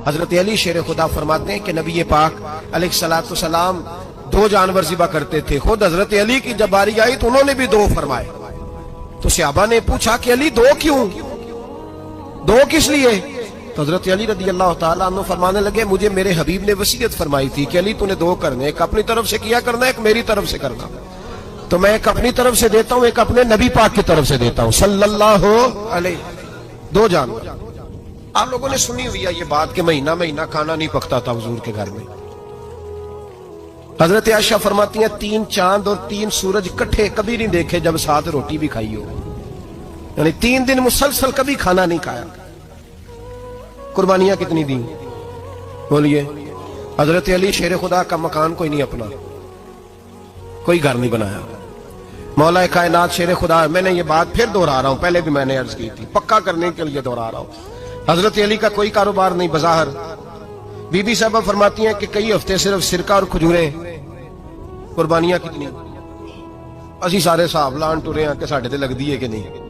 حضرت علی شیر خدا فرماتے ہیں کہ نبی پاک علیہ السلام 2 جانور ذبح کرتے تھے. خود حضرت علی کی جب باری آئی تو انہوں نے بھی 2 فرمائے. تو صحابہ نے پوچھا کہ علی 2 کیوں؟ 2 کس لیے؟ تو حضرت علی رضی اللہ تعالیٰ عنہ فرمانے لگے مجھے میرے حبیب نے وصیت فرمائی تھی کہ علی تو نے 2 کرنے، ایک اپنی طرف سے کیا کرنا، ایک میری طرف سے کرنا. تو میں ایک اپنی طرف سے دیتا ہوں، ایک اپنے نبی پاک کی طرف سے دیتا ہوں صلی اللہ علیہ. 2 جانور. آپ لوگوں نے سنی ہوئی ہے یہ بات کہ مہینہ مہینہ کھانا نہیں پکتا تھا حضور کے گھر میں. حضرت عائشہ فرماتی ہیں 3 چاند اور 3 سورج اکٹھے کبھی نہیں دیکھے جب ساتھ روٹی بھی کھائی ہو. یعنی 3 دن مسلسل کبھی کھانا نہیں کھایا. قربانیاں کتنی دیں بولیے. حضرت علی شیر خدا کا مکان کوئی نہیں اپنا، کوئی گھر نہیں بنایا. مولا کائنات شیر خدا. میں نے یہ بات پھر دہرا رہا ہوں، پہلے بھی میں نے عرض کی تھی، پکا کرنے کے لیے دہرا رہا ہوں. حضرت علی کا کوئی کاروبار نہیں بظاہر. بی بی صاحبہ فرماتی ہیں کہ کئی ہفتے صرف سرکہ اور کھجوریں. قربانیاں کتنی؟ اسی سارے صاحب لان ٹرے ہیں کہ ساڑھے تے لگ دیئے کہ نہیں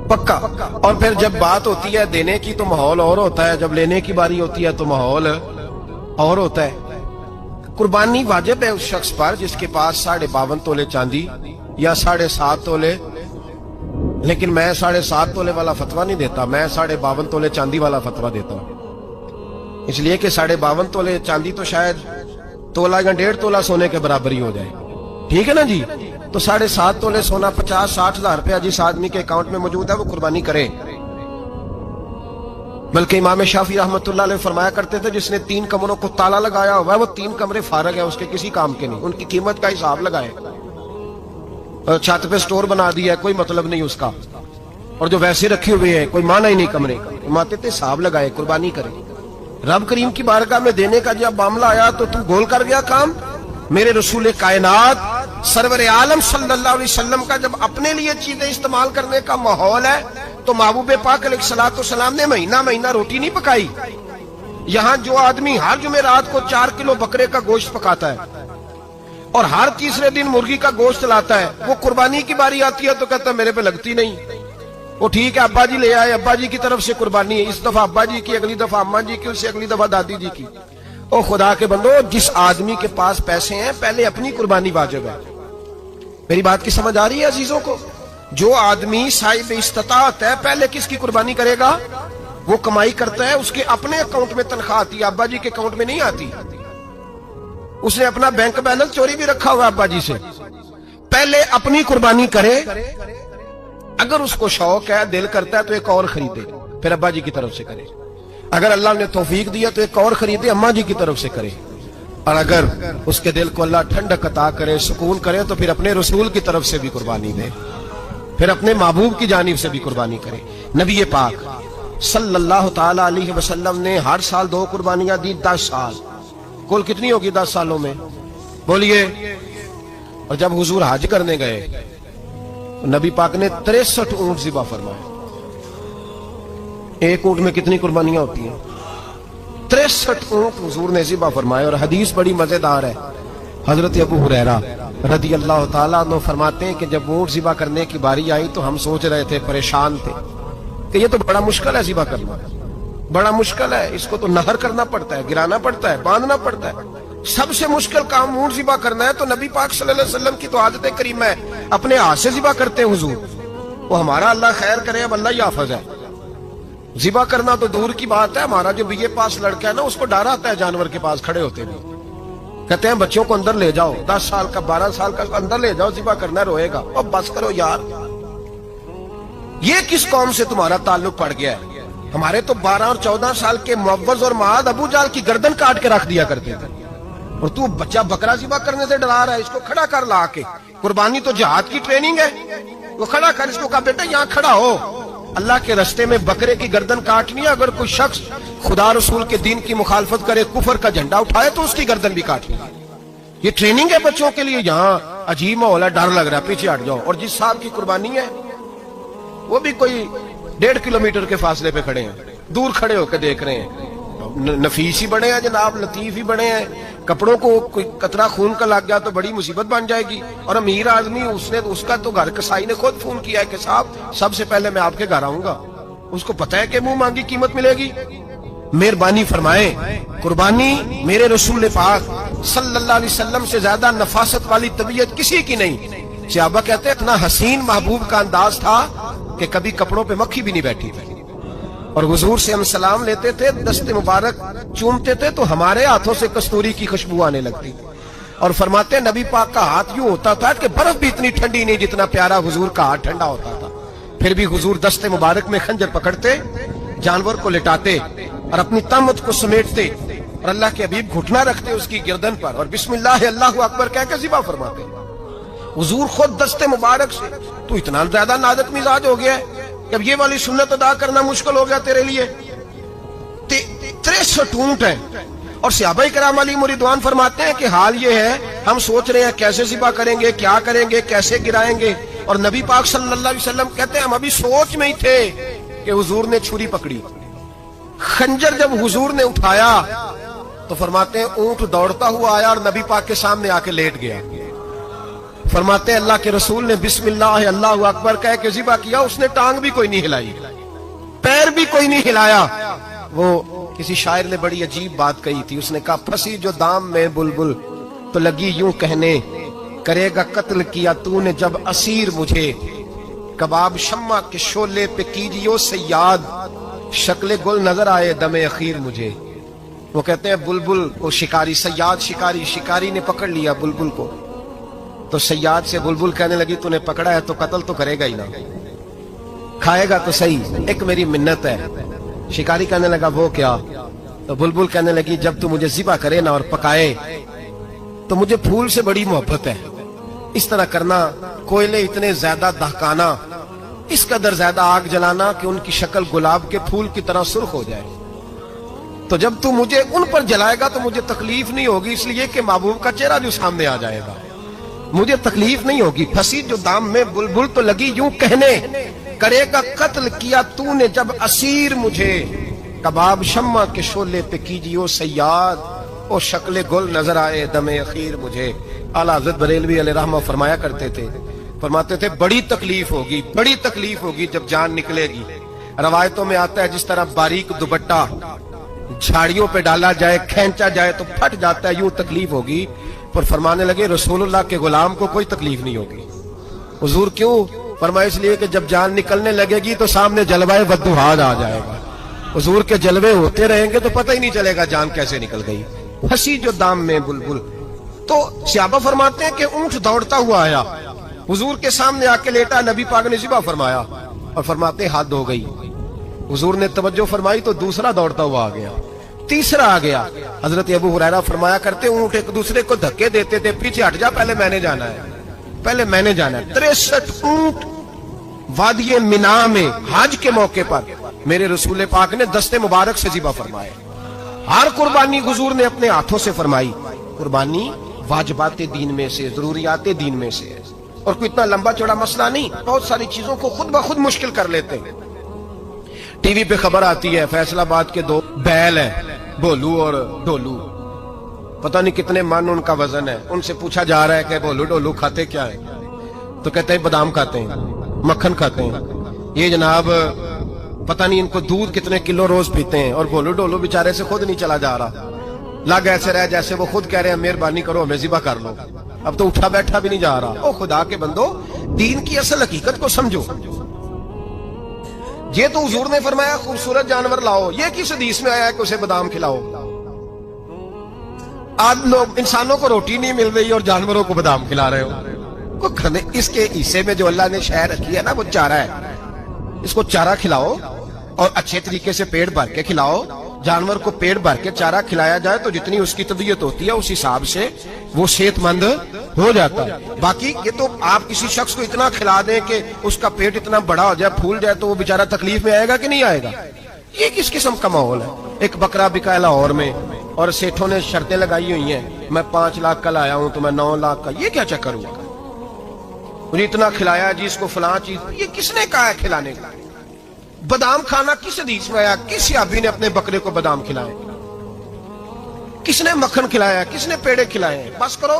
پکا. اور پھر جب بات ہوتی ہے دینے کی تو ماحول اور ہوتا ہے، جب لینے کی باری ہوتی ہے تو ماحول اور ہوتا ہے. قربانی واجب ہے اس شخص پر جس کے پاس 52.5 تولے چاندی یا 7.5 تولے. لیکن میں 7.5 تولے والا فتویٰ نہیں دیتا، میں 52.5 تولے چاندی والا فتویٰ دیتا ہوں. اس لیے کہ 52.5 تولے چاندی تو شاید تولہ یا 1.5 تولہ سونے کے برابر ہی ہو جائے. ٹھیک ہے نا جی. تو 7.5 تولے سونا 50-60 ہزار روپیہ جس آدمی کے اکاؤنٹ میں موجود ہے وہ قربانی کرے. بلکہ امام شافعی رحمۃ اللہ علیہ فرمایا کرتے تھے جس نے 3 کمروں کو تالا لگایا ہوا ہے وہ 3 کمرے فارغ ہیں، اس کے کسی کام کے نہیں، ان کی قیمت کا حساب لگائے. چھت پہ سٹور بنا دیا ہے، کوئی مطلب نہیں اس کا، اور جو ویسے رکھے ہوئے ہیں کوئی معنی ہی نہیں کمرے کا. ماتے تھے حساب لگائے قربانی کرے. رب کریم کی بارگاہ میں دینے کا جب معاملہ آیا تو تو گول کر گیا کام. میرے رسول کائنات سرور عالم صلی اللہ علیہ وسلم کا جب اپنے لیے چیزیں استعمال کرنے کا ماحول ہے تو محبوب پاک علیہ السلام نے مہینہ مہینہ روٹی نہیں پکائی. یہاں جو آدمی ہر جمعرات کو 4 کلو بکرے کا گوشت پکاتا ہے اور ہر تیسرے دن مرغی کا گوشت لاتا ہے، وہ قربانی کی باری آتی ہے تو کہتا ہے میرے پہ لگتی نہیں. وہ ٹھیک ہے ابا جی لے آئے، ابا جی کی طرف سے قربانی ہے، اس دفعہ ابا جی کی، اگلی دفعہ اماں جی کی، اس سے اگلی دفعہ دادی جی کی. او خدا کے بندو، جس آدمی کے پاس پیسے ہیں پہلے اپنی قربانی واجب ہے. میری بات کی سمجھ آ رہی ہے عزیزوں کو؟ جو آدمی صاحب استطاعت ہے پہلے کس کی قربانی کرے گا؟ وہ کمائی کرتا ہے، اس کے اپنے اکاؤنٹ میں تنخواہ آتی ہے، ابا جی کے اکاؤنٹ میں نہیں آتی. اس نے اپنا بینک بیلنس چوری بھی رکھا ہوا ابا جی سے. پہلے اپنی قربانی کرے. اگر اس کو شوق ہے، دل کرتا ہے تو ایک اور خریدے، پھر ابا جی کی طرف سے کرے. اگر اللہ نے توفیق دیا تو ایک اور خریدے، اماں جی کی طرف سے کرے. اور اگر اس کے دل کو اللہ ٹھنڈک عطا کرے، سکون کرے، تو پھر اپنے رسول کی طرف سے بھی قربانی دے، پھر اپنے محبوب کی جانب سے بھی قربانی کرے. نبی پاک صلی اللہ تعالی علیہ وسلم نے ہر سال 2 قربانیاں دی. 10 سال کل کتنی ہوگی 10 سالوں میں بولیے. اور جب حضور حج کرنے گئے نبی پاک نے 63 اونٹ ذبح فرمائے. ایک اونٹ میں کتنی قربانیاں ہوتی ہیں؟ 63 اونٹ حضور نے ذبح فرمائے. اور حدیث بڑی مزیدار ہے. حضرت ابو ہریرہ رضی اللہ تعالیٰ عنہ فرماتے ہیں کہ جب اونٹ ذبح کرنے کی باری آئی تو ہم سوچ رہے تھے، پریشان تھے کہ یہ تو بڑا مشکل ہے ذبح کرنا، بڑا مشکل ہے، اس کو تو نہر کرنا پڑتا ہے، گرانا پڑتا ہے، باندھنا پڑتا ہے. سب سے مشکل کام اونٹ ذبح کرنا ہے. تو نبی پاک صلی اللہ علیہ وسلم کی تو عادت کریمہ ہے، اپنے ہاتھ سے ذبح کرتے ہیں حضور. وہ ہمارا اللہ خیر کرے، اب اللہ ہی حافظ ہے. ذبح کرنا تو دور کی بات ہے. ہمارا جو بی اے پاس لڑکا ہے نا، اس کو ڈر آتا ہے جانور کے پاس کھڑے ہوتے بھی. کہتے ہیں بچوں کو اندر لے جاؤ، 10 سال کا 12 سال کا اندر لے جاؤ، ذبح کرنا ہے، روئے گا. اب بس کرو یار، یہ کس قوم سے تمہارا تعلق پڑ گیا ہے؟ ہمارے تو 12 اور 14 سال کے معوذ اور معاذ ابو جہل کی گردن کاٹ کے رکھ دیا کرتے تھے. اور تو بچہ بکرا ذبح کرنے سے ڈرا رہا ہے. اس کو کھڑا کر لا کے. قربانی تو جہاد کی ٹریننگ ہے. وہ کھڑا کر، اس کو کہا بیٹا یہاں کھڑا ہو، اللہ کے رستے میں بکرے کی گردن کاٹنی ہے. اگر کوئی شخص خدا رسول کے دین کی مخالفت کرے، کفر کا جھنڈا اٹھائے، تو اس کی گردن بھی کاٹنی ہے. یہ ٹریننگ ہے بچوں کے لیے. یہاں عجیب ماحول ہے، ڈر لگ رہا ہے، پیچھے ہٹ جاؤ. اور جس صاحب کی قربانی ہے وہ بھی کوئی 1.5 کلومیٹر کے فاصلے پہ کھڑے ہیں، دور کھڑے ہو کے دیکھ رہے ہیں. نفیس ہی بڑے ہیں جناب، لطیف ہی بڑے ہیں. کپڑوں کو کوئی قطرہ خون کا لگ گیا تو بڑی مصیبت بن جائے گی. اور امیر آدمی، اس کا تو گھر کسائی نے خود فون کیا ہے کہ صاحب سب سے پہلے میں آپ کے گھر آؤں گا. اس کو پتہ ہے کہ منہ مانگی قیمت ملے گی. मेहरबानी फरमाएं, कुर्बानी मेरे रसूल पाक सल्लल्लाहु अलैहि वसल्लम से ज्यादा नफासत वाली तबीयत किसी की नहीं। सहाबा कहते हैं इतना हसीन महबूब का अंदाज था कि कभी कपड़ों पे मक्खी भी नहीं बैठी थी। और हुजूर से हम सलाम लेते थे, दस्ते मुबारक चूमते थे तो हमारे हाथों से कस्तूरी की खुशबू आने लगती। और फरमाते नबी पाक का हाथ यूं होता था कि बर्फ भी इतनी ठंडी नहीं जितना प्यारा हुजूर का हाथ ठंडा होता था। फिर भी हुजूर दस्ते मुबारक में खंजर पकड़ते, जानवर को लिटाते और अपनी तमत को समेटते और अल्लाह के हबीब घुटना रखते उसकी गर्दन पर और बिस्मिल्लाह अल्लाहु अकबर कह के ज़िबा फरमाते। हुजूर खुद दस्ते मुबारक से तू इतना ज्यादा नाजुक मिजाज हो गया है कि अब ये वाली सुन्नत अदा करना मुश्किल हो गया तेरे लिए। 63 ऊंट है। और सहाबाए किराम अलैहिम रिदवान फरमाते हैं कि हाल ये है, हम सोच रहे हैं कैसे ज़िबा करेंगे, क्या करेंगे, कैसे गिराएंगे। और नबी पाक सल्लल्लाहु अलैहि वसल्लम कहते हैं हम अभी सोच में ही थे कि हुजूर ने छुरी पकड़ी। खंजर जब हुजूर ने उठाया तो फरमाते हैं ऊंट दौड़ता हुआ आया और नबी पाक के सामने आके लेट गया। फरमाते हैं अल्लाह के रसूल ने बिस्मिल्लाह अल्लाहु अकबर कह के ज़िबा किया, उसने टांग भी कोई नहीं हिलाई, पैर भी कोई नहीं हिलाया। वो किसी शायर ने बड़ी अजीब बात कही थी, उसने कहा फंसी जो दाम में बुलबुल तो लगी यूं कहने, करेगा कत्ल किया तूने जब असीर मुझे, कबाब शम्मा के शोले पे कीजियो सयाद, शक्ले गुल नजर आए दमे अखीर मुझे। वो कहते हैं बुलबुल को शिकारी, सयाद शिकारी, शिकारी ने पकड़ लिया बुलबुल को तो सयाद से बुलबुल कहने लगी तूने पकड़ा है तो कत्ल तो करेगा ही ना, खाएगा तो सही, एक मेरी मिन्नत है। शिकारी कहने लगा वो क्या? तो बुलबुल कहने लगी जब तू मुझे ज़िबा करे ना और पकाए तो मुझे फूल से बड़ी मोहब्बत है, इस तरह करना, कोयले इतने ज्यादा दहकाना, इस कदर ज्यादा आग जलाना कि उनकी शक्ल गुलाब के फूल की तरह सुर्ख हो जाए। तो जब तू मुझे उन पर जलाएगा तो मुझे तकलीफ नहीं होगी, इसलिए कि महबूब का चेहरा जो सामने आ जाएगा, मुझे तकलीफ नहीं होगी। फंसी जो दाम में बुलबुल तो लगी यूं कहने, करेगा कत्ल किया तूने जब असीर मुझे, कबाब शम्मा के शोले पे कीजियो सयाद, ओ शक्ले गुल नजर आए दमे अखीर मुझे। आला हज़रत बरेलवी अलैहिर्रहमा फरमाया करते थे, फरमाते थे बड़ी तकलीफ होगी, बड़ी तकलीफ होगी जब जान निकलेगी। रवायतों में आता है जिस तरह बारीक दुपट्टा झाड़ियों पे डाला जाए, खींचा जाए तो फट जाता है, यूं तकलीफ होगी। पर फरमाने लगे रसूलुल्लाह के गुलाम को कोई तकलीफ नहीं होगी। हुजूर क्यों? फरमाया इसलिए कि जब जान निकलने लगेगी तो सामने जलवाए वद्दुहाद आ जाएगा। हुजूर के जलवे होते रहेंगे तो पता ही नहीं चलेगा जान कैसे निकल गई। फंसी जो दाम में बुलबुल। तो सहाबा फरमाते हैं कि ऊंट दौड़ता हुआ आया, हुजूर के सामने आके लेटा, नबी पाक ने ज़िबा फरमाया और फरमाते हाथ धो गई। हुजूर ने तवज्जो फरमाई तो दूसरा दौड़ता हुआ आ गया, तीसरा आ गया। हजरत अबू हुरैरा फरमाया करते ऊंट एक दूसरे को धक्के देते थे, पीछे हट जा, पहले मैंने जाना है, पहले मैंने जाना है। 63 ऊंट वादी मिना में हज के मौके पर मेरे रसूल पाक ने दस्ते मुबारक से ज़िबा फरमाए। हर कुर्बानी हुजूर ने अपने हाथों से फरमाई। कुर्बानी वाजिबाते दीन में से, जरूरियाते दीन में से, और कोई इतना लंबा चौड़ा मसला नहीं। बहुत सारी चीजों को खुद ब खुद मुश्किल कर लेते हैं। टीवी पे खबर आती है फैसलाबाद के 2 बैल हैं, भोलू और डोलू, पता नहीं कितने मन उनका वजन है। उनसे पूछा जा रहा है कि भोलू डोलू खाते क्या है? तो कहते हैं बादाम खाते हैं, मक्खन खाते हैं। ये जनाब पता नहीं इनको दूध कितने किलो रोज पीते हैं। और भोलू डोलू बेचारे से खुद नहीं चला जा रहा, लग ऐसे रहे जैसे वो खुद कह रहे हैं मेहरबानी करो हमें ज़िबा कर लो। अब तो उठा बैठा भी नहीं जा रहा। ओ खुदा के बंदो, दीन की असल हकीकत को समझो। ये तो हुजूर ने फरमाया खूबसूरत जानवर लाओ, ये किस हदीस में आया है कि उसे बादाम खिलाओ? आज लोग इंसानों को रोटी नहीं मिल रही और जानवरों को बादाम खिला रहे हो। को खाने इसके हिस्से में जो अल्लाह ने शहर रखी है ना, वो चारा है, इसको चारा खिलाओ और अच्छे तरीके से पेट भर के खिलाओ। जानवर को पेट भर के चारा खिलाया जाए तो जितनी उसकी तबीयत होती है उस हिसाब से वो सेहतमंद हो जाता है। बाकी ये तो आप किसी शख्स को इतना खिला दें कि उसका पेट इतना बड़ा हो जाए, फूल जाए, तो वो बेचारा तकलीफ में आएगा कि नहीं आएगा? ये किस किस्म का माहौल है? एक बकरा बिका लाहौर में और सेठों ने शर्तें लगाई हुई हैं, मैं 5 लाख का लाया हूं तो मैं 9 लाख का। ये क्या चक्कर हुआ? मुझे इतना खिलाया जी, इसको फलां चीज, ये किसने कहा है खिलाने का? बादाम खाना किस हदीस में आया? किस सहाबी ने अपने बकरे को बादाम खिलाए? किसने मक्खन खिलाया? किसने पेड़े खिलाए? बस करो,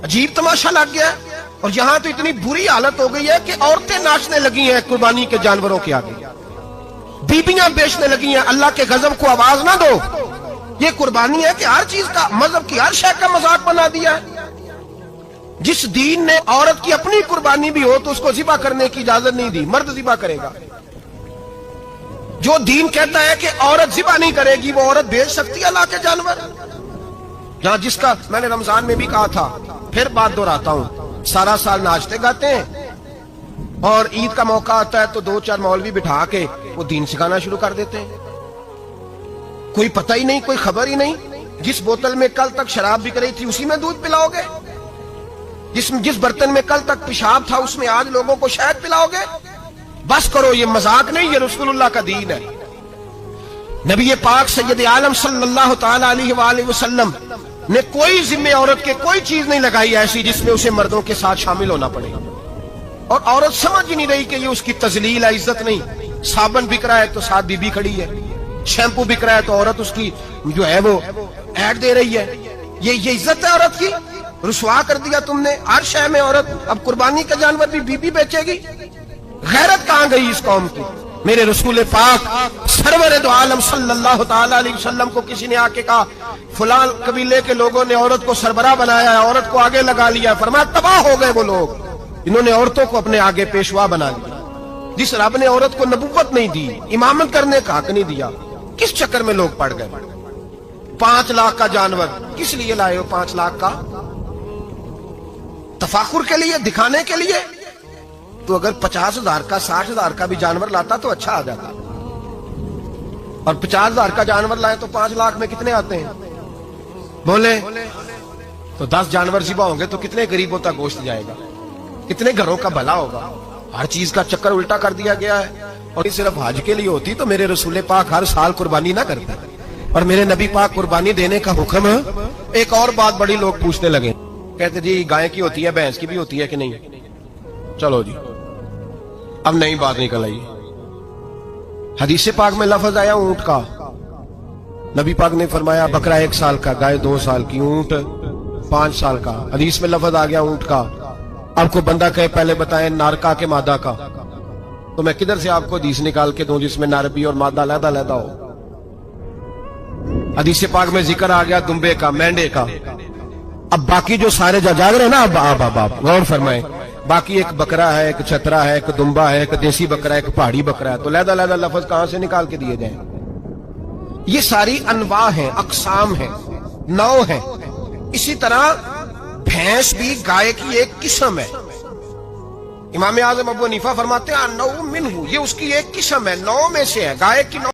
अजीब तमाशा लग गया। और यहां तो इतनी बुरी हालत हो गई है कि औरतें नाचने लगी हैं कुर्बानी के जानवरों के आगे। बीबियां बेचने लगी हैं, अल्लाह के गजब को आवाज ना दो। ये कुर्बानी है कि हर चीज का, मजहब की हर शय का मजाक बना दिया है। जिस दीन ने औरत की अपनी कुर्बानी भी हो तो उसको ज़िबा करने की इजाजत नहीं दी, मर्द ज़िबा करेगा। जो दीन कहता है कि औरत ज़िबा नहीं करेगी, वो औरत बेच सकती है अल्लाह के जानवर। जहां जिसका मैंने रमजान में भी कहा था, फिर बात दोहराता हूं, सारा साल नाचते गाते हैं और ईद का मौका आता है तो 2-4 मौलवी बिठा के वो दीन सिखाना शुरू कर देते हैं। कोई पता ही नहीं, कोई खबर ही नहीं। जिस बोतल में कल तक शराब बिक रही थी उसी में दूध पिलाओगे? जिस बर्तन में कल तक पेशाब था उसमें आज लोगों को शहद पिलाओगे? बस करो, ये मजाक नहीं, ये रसूलुल्लाह का दीन है। नबी पाक सैयद आलम सल्लल्लाहु ताला अलैहि वसल्लम ने कोई जिम्मे औरत के कोई चीज नहीं लगाई ऐसी जिसमें उसे मर्दों के साथ शामिल होना पड़े। और औरत समझ ही नहीं रही कि ये उसकी तजलील है, इज्जत नहीं। साबन बिक रहा है तो साथ बीबी खड़ी है, शैम्पू बिक रहा है तो औरत उसकी जो है वो ऐड दे रही है। ये इज्जत है औरत की? रुसवा कर दिया तुमने हर शय में औरत। अब कुर्बानी का जानवर भी बीबी बेचेगी? गैरत कहां गई इस कौम की? मेरे रसूल पाक सरवर दो आलम सल्लल्लाहु ताला अलैहि वसल्लम को किसी ने आके कहा फलां कबीले के लोगों ने औरत को सरबराह बनाया है, औरत को आगे लगा लिया। फरमाया तबाह हो गए वो लोग, इन्होंने औरतों को अपने आगे पेशवा बना लिया। जिस रब ने औरत को नबुव्वत नहीं दी, इमामत करने का हक नहीं दिया, किस चक्कर में लोग पड़ गए? 5 लाख का जानवर किस लिए लाए हो? 5 लाख का तफाकुर के लिए, दिखाने के लिए? तो अगर 50,000 का 60,000 का भी जानवर लाता तो अच्छा आ जाता। और 50,000 का जानवर लाए तो 5 लाख में कितने आते हैं? बोले तो 10 जानवर ज़िबा होंगे तो कितने गरीबों तक गोश्त जाएगा, कितने घरों का भला होगा। हर चीज का चक्कर उल्टा कर दिया गया है। और ये सिर्फ हज के लिए होती तो मेरे रसूल पाक हर साल कुर्बानी ना करते, और मेरे नबी पाक कुर्बानी देने का हुक्म है। एक और बात बड़ी लोग पूछने लगे, कहते जी गाय की होती है, भैंस की भी होती है कि नहीं? चलो जी, अब नई बात निकल आई। हदीस पाक में लफ्ज आया ऊंट का। नबी पाक ने फरमाया बकरा 1 साल का, गाय 2 साल की, ऊंट 5 साल का। हदीस में लफ्ज आ गया ऊंट का। आपको बंदा कहे पहले बताएं नारका के मादा का, तो मैं किधर से आपको हदीस निकाल के दूं जिसमें नार भी और मादा अलग-अलग हो? हदीस पाक में जिक्र आ गया दुम्बे का, मेंढे का। अब बाकी जो सारे जाग रहे हैं ना, अब गौर फरमाएं, बाकी एक बकरा है, एक छतरा है, एक दुम्बा है, एक देसी बकरा है, एक पहाड़ी बकरा है, तो लहदा लफ्ज कहां से निकाल के दिए जाए? ये सारी अनवा है, अकसाम है, नौ है। इसी तरह भैंस भी गाय की एक किस्म है। इमाम आजम अबू हनीफा फरमाते हैं नौ मिन्हु, ये उसकी एक किस्म है, 9 में से है। गाय की 9